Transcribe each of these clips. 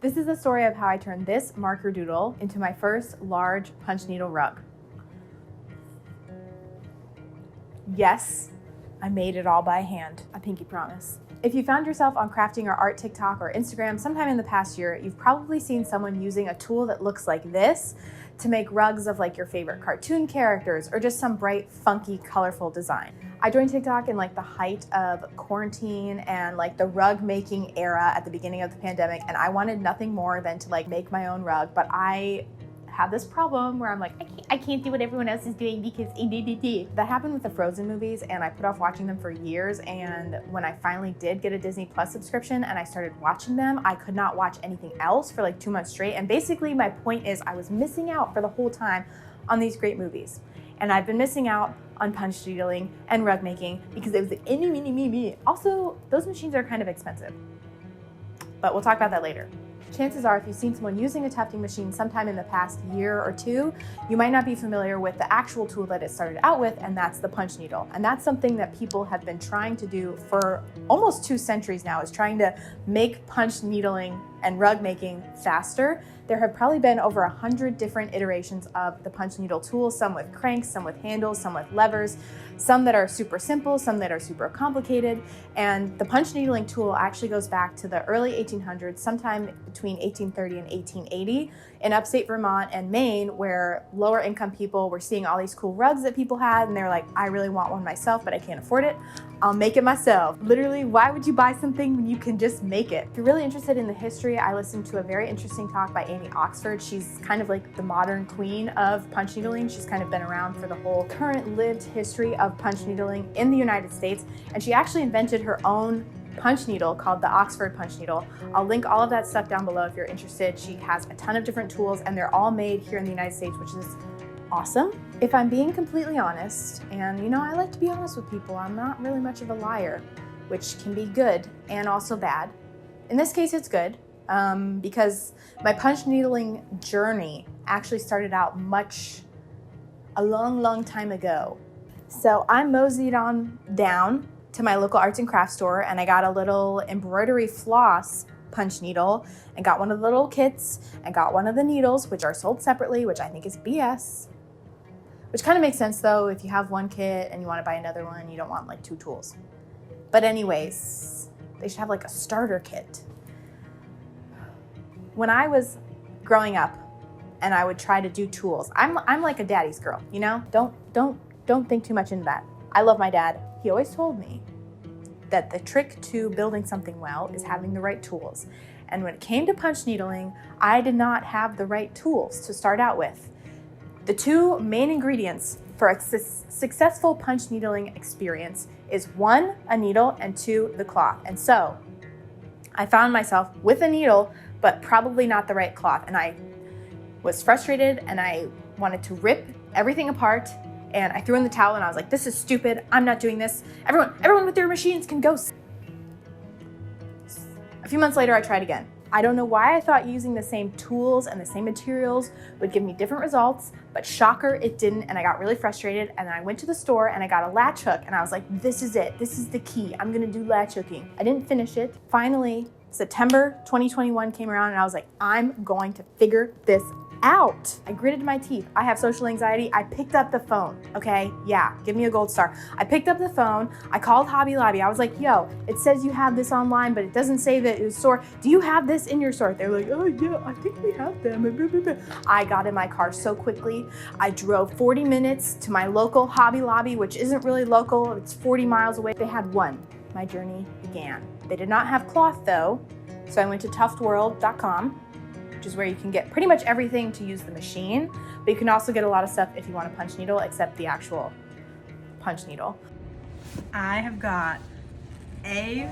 This is the story of how I turned this marker doodle into my first large punch needle rug. Yes, I made it all by hand, I pinky promise. If you found yourself on crafting or art TikTok or Instagram sometime in the past year, you've probably seen someone using a tool that looks like this to make rugs of like your favorite cartoon characters or just some bright, funky, colorful design. I joined TikTok in like the height of quarantine and like the rug making era at the beginning of the pandemic, and I wanted nothing more than to like make my own rug, but I have this problem where I'm like, I can't do what everyone else is doing because that happened with the Frozen movies, and I put off watching them for years, and when I finally did get a Disney Plus subscription and I started watching them, I could not watch anything else for like 2 months straight, and basically my point is I was missing out for the whole time on these great movies. And I've been missing out on punch needling and rug making because it was like, me. Also, those machines are kind of expensive, but we'll talk about that later. Chances are, if you've seen someone using a tufting machine sometime in the past year or two, you might not be familiar with the actual tool that it started out with, and that's the punch needle. And that's something that people have been trying to do for almost 2 centuries now, is trying to make punch needling and rug making faster. There have probably been over 100 different iterations of the punch needle tool, some with cranks, some with handles, some with levers, some that are super simple, some that are super complicated. And the punch needling tool actually goes back to the early 1800s, sometime between 1830 and 1880 in upstate Vermont and Maine, where lower income people were seeing all these cool rugs that people had, and they're like, I really want one myself, but I can't afford it. I'll make it myself. Literally, why would you buy something when you can just make it? If you're really interested in the history, I listened to a very interesting talk by Amy Oxford. She's kind of like the modern queen of punch needling. She's kind of been around for the whole current lived history of punch needling in the United States. And she actually invented her own punch needle called the Oxford punch needle. I'll link all of that stuff down below if you're interested. She has a ton of different tools, and they're all made here in the United States, which is awesome. If I'm being completely honest, and you know, I like to be honest with people, I'm not really much of a liar, which can be good and also bad. In this case, it's good, because my punch needling journey actually started out a long time ago. So I moseyed on down to my local arts and crafts store, and I got a little embroidery floss punch needle and got one of the little kits and got one of the needles, which are sold separately, which I think is BS. Which kind of makes sense though, if you have one kit and you want to buy another one, you don't want like 2 tools. But anyways, they should have like a starter kit. When I was growing up and I would try to do tools, I'm like a daddy's girl, you know? Don't think too much into that. I love my dad. He always told me that the trick to building something well is having the right tools. And when it came to punch needling, I did not have the right tools to start out with. The 2 main ingredients for a successful punch needling experience is 1, a needle, and 2, the cloth. And so I found myself with a needle, but probably not the right cloth. And I was frustrated and I wanted to rip everything apart, and I threw in the towel and I was like, this is stupid. I'm not doing this. Everyone with their machines can go. A few months later, I tried again. I don't know why I thought using the same tools and the same materials would give me different results, but shocker, it didn't, and I got really frustrated, and then I went to the store and I got a latch hook, and I was like, this is it. This is the key. I'm gonna do latch hooking. I didn't finish it. Finally, September 2021 came around, and I was like, I'm going to figure this out. I gritted my teeth. I have social anxiety. I picked up the phone, okay? Yeah, give me a gold star. I picked up the phone. I called Hobby Lobby. I was like, yo, it says you have this online, but it doesn't say that it was store. Do you have this in your store? They're like, oh yeah, I think we have them. I got in my car so quickly. I drove 40 minutes to my local Hobby Lobby, which isn't really local. It's 40 miles away. They had one. My journey began. They did not have cloth though, so I went to tuftworld.com, which is where you can get pretty much everything to use the machine, but you can also get a lot of stuff if you want a punch needle, except the actual punch needle. I have got a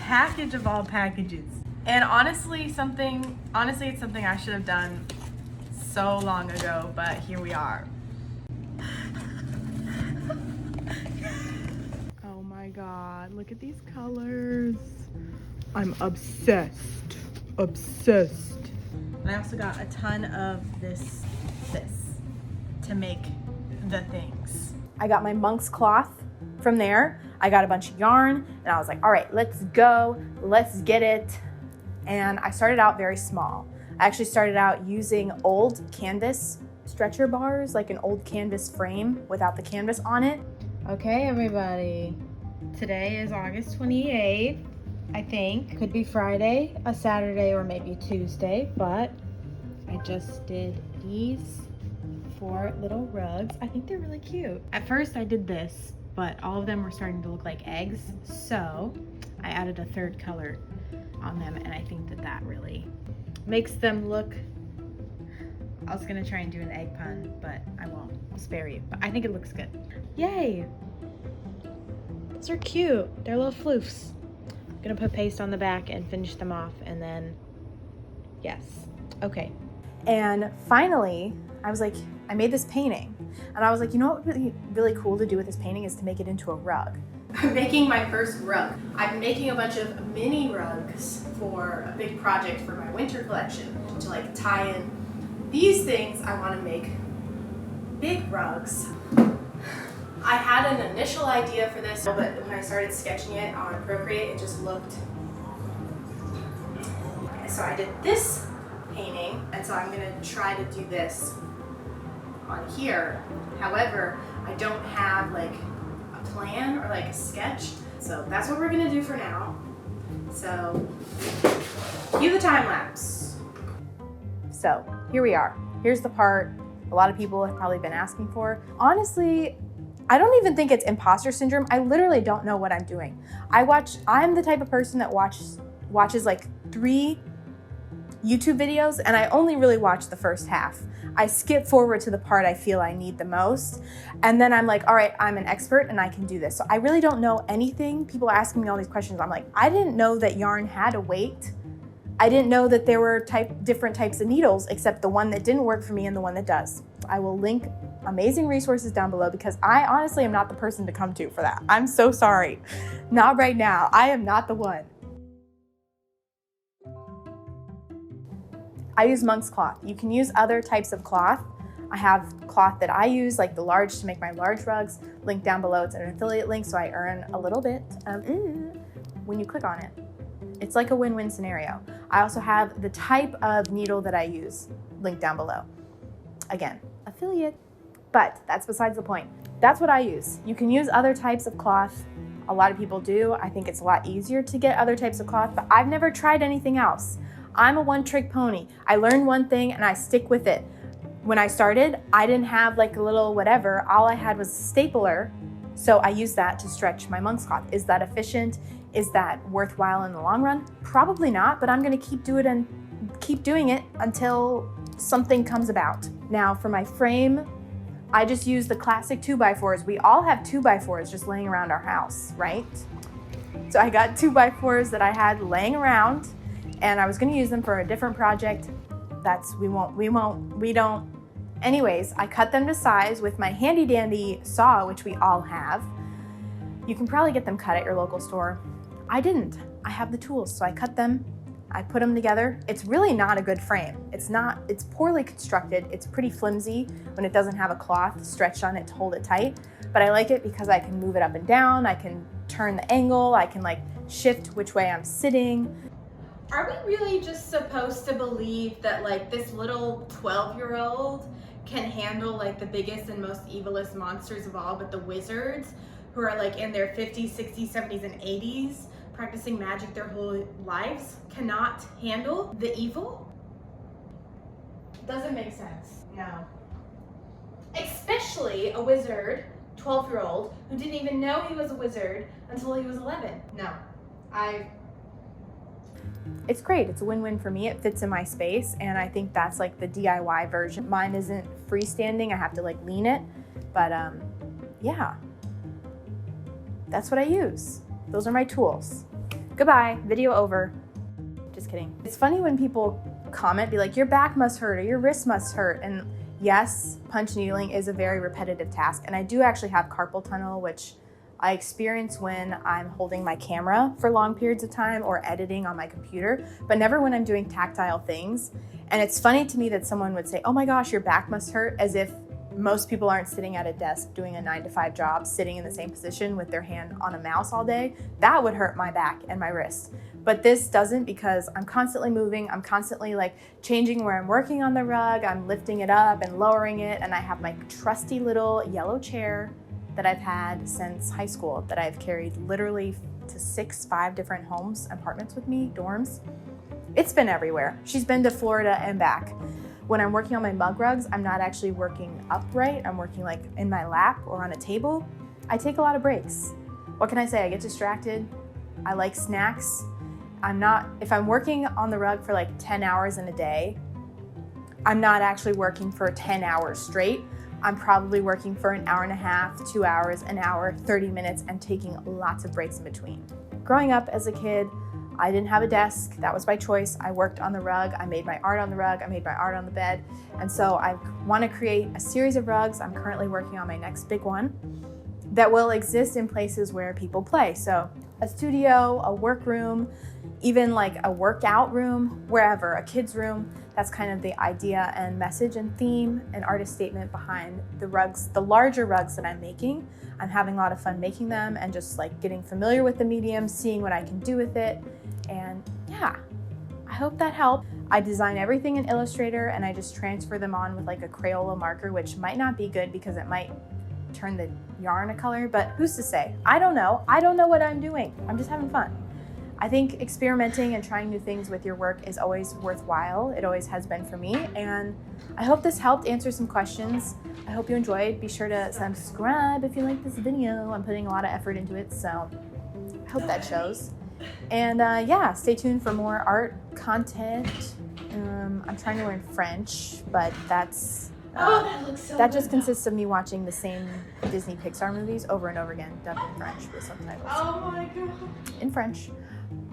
package of all packages. And honestly, it's something I should have done so long ago, but here we are. Oh my God, look at these colors. I'm obsessed. And I also got a ton of this to make the things. I got my monk's cloth from there. I got a bunch of yarn and I was like, all right, let's go. Let's get it And I started out very small. I actually started out using old canvas stretcher bars, like an old canvas frame without the canvas on it. Okay, everybody. Today is August 28th, I think. Could be Friday, a Saturday, or maybe Tuesday, but I just did these 4 little rugs. I think they're really cute. At first I did this, but all of them were starting to look like eggs, so I added a 3rd color on them, and I think that really makes them look, I was gonna try and do an egg pun, but I won't. I'll spare you, but I think it looks good. Yay! Those are cute. They're little floofs. I'm gonna put paste on the back and finish them off, and then, yes. Okay. And finally, I was like, I made this painting, and I was like, you know what would be really cool to do with this painting is to make it into a rug. I'm making my first rug. I'm making a bunch of mini rugs for a big project for my winter collection to like tie in these things. I want to make big rugs. I had an initial idea for this, but when I started sketching it on Procreate, it just looked. So I did this painting, and so I'm gonna try to do this on here. However, I don't have like a plan or like a sketch, so that's what we're gonna do for now. So cue the time lapse. So here we are. Here's the part a lot of people have probably been asking for. Honestly, I don't even think it's imposter syndrome. I literally don't know what I'm doing. I'm the type of person that watches like 3 YouTube videos, and I only really watch the first half. I skip forward to the part I feel I need the most, and then I'm like, all right, I'm an expert and I can do this. So I really don't know anything. People are asking me all these questions. I'm like, I didn't know that yarn had a weight. I didn't know that there were different types of needles, except the one that didn't work for me and the one that does. I will link amazing resources down below because I honestly am not the person to come to for that. I'm so sorry. Not right now. I am not the one. I use monk's cloth. You can use other types of cloth. I have cloth that I use, like the large, to make my large rugs. Link down below. It's an affiliate link, so I earn a little bit when you click on it. It's like a win-win scenario. I also have the type of needle that I use. Link down below. Again, affiliate. But that's besides the point. That's what I use. You can use other types of cloth. A lot of people do. I think it's a lot easier to get other types of cloth, but I've never tried anything else. I'm a one-trick pony. I learned one thing and I stick with it. When I started, I didn't have like a little whatever. All I had was a stapler, so I used that to stretch my monk's cloth. Is that efficient? Is that worthwhile in the long run? Probably not, but I'm gonna keep doing it until something comes about. Now for my frame, I just use the classic 2x4s. We all have 2x4s just laying around our house, right? So I got 2x4s that I had laying around, and I was gonna use them for a different project. We don't. Anyways, I cut them to size with my handy dandy saw, which we all have. You can probably get them cut at your local store. I didn't. I have the tools, so I cut them. I put them together. It's really not a good frame. It's poorly constructed. It's pretty flimsy when it doesn't have a cloth stretched on it to hold it tight. But I like it because I can move it up and down. I can turn the angle. I can like shift which way I'm sitting. Are we really just supposed to believe that like this little 12-year-old can handle like the biggest and most evilest monsters of all, but the wizards who are like in their 50s, 60s, 70s, and 80s practicing magic their whole lives cannot handle the evil? Doesn't make sense. No. Especially a wizard, 12-year-old, who didn't even know he was a wizard until he was 11. No. It's great. It's a win-win for me. It fits in my space, and I think that's like the DIY version. Mine isn't freestanding. I have to like lean it, but yeah. That's what I use. Those are my tools. Goodbye, video over. Just kidding. It's funny when people comment, be like, your back must hurt or your wrist must hurt. And yes, punch needling is a very repetitive task. And I do actually have carpal tunnel, which I experience when I'm holding my camera for long periods of time or editing on my computer, but never when I'm doing tactile things. And it's funny to me that someone would say, oh my gosh, your back must hurt, as if most people aren't sitting at a desk doing a 9-to-5 job, sitting in the same position with their hand on a mouse all day. That would hurt my back and my wrist. But this doesn't, because I'm constantly moving. I'm constantly like changing where I'm working on the rug. I'm lifting it up and lowering it. And I have my trusty little yellow chair that I've had since high school that I've carried literally to 5 different homes, apartments with me, dorms. It's been everywhere. She's been to Florida and back. When I'm working on my mug rugs, I'm not actually working upright. I'm working like in my lap or on a table. I take a lot of breaks. What can I say? I get distracted. I like snacks. If I'm working on the rug for like 10 hours in a day, I'm not actually working for 10 hours straight. I'm probably working for an hour and a half, 2 hours, an hour, 30 minutes, and taking lots of breaks in between. Growing up as a kid, I didn't have a desk. That was by choice. I worked on the rug. I made my art on the rug. I made my art on the bed. And so I want to create a series of rugs. I'm currently working on my next big one that will exist in places where people play. So a studio, a workroom, even like a workout room, wherever, a kid's room. That's kind of the idea and message and theme and artist statement behind the rugs, the larger rugs that I'm making. I'm having a lot of fun making them and just like getting familiar with the medium, seeing what I can do with it. And yeah, I hope that helped. I design everything in Illustrator and I just transfer them on with like a Crayola marker, which might not be good because it might turn the yarn a color, but who's to say? I don't know. I don't know what I'm doing. I'm just having fun. I think experimenting and trying new things with your work is always worthwhile. It always has been for me. And I hope this helped answer some questions. I hope you enjoyed. Be sure to subscribe if you like this video. I'm putting a lot of effort into it, so I hope that shows. And yeah, stay tuned for more art content. I'm trying to learn French, but that's that just consists of me watching the same Disney Pixar movies over and over again, dubbed in French with subtitles. Oh my god. In French.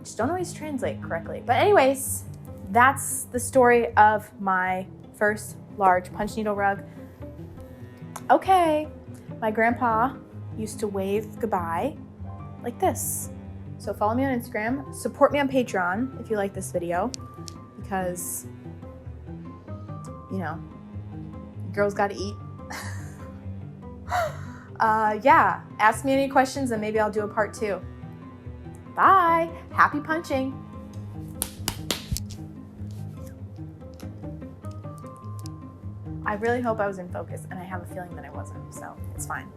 Just don't always translate correctly. But anyways, that's the story of my first large punch needle rug. Okay, my grandpa used to wave goodbye like this. So follow me on Instagram, support me on Patreon if you like this video, because, you know, girls gotta eat. Yeah, ask me any questions and maybe I'll do a part 2. Bye, happy punching. I really hope I was in focus and I have a feeling that I wasn't, so it's fine.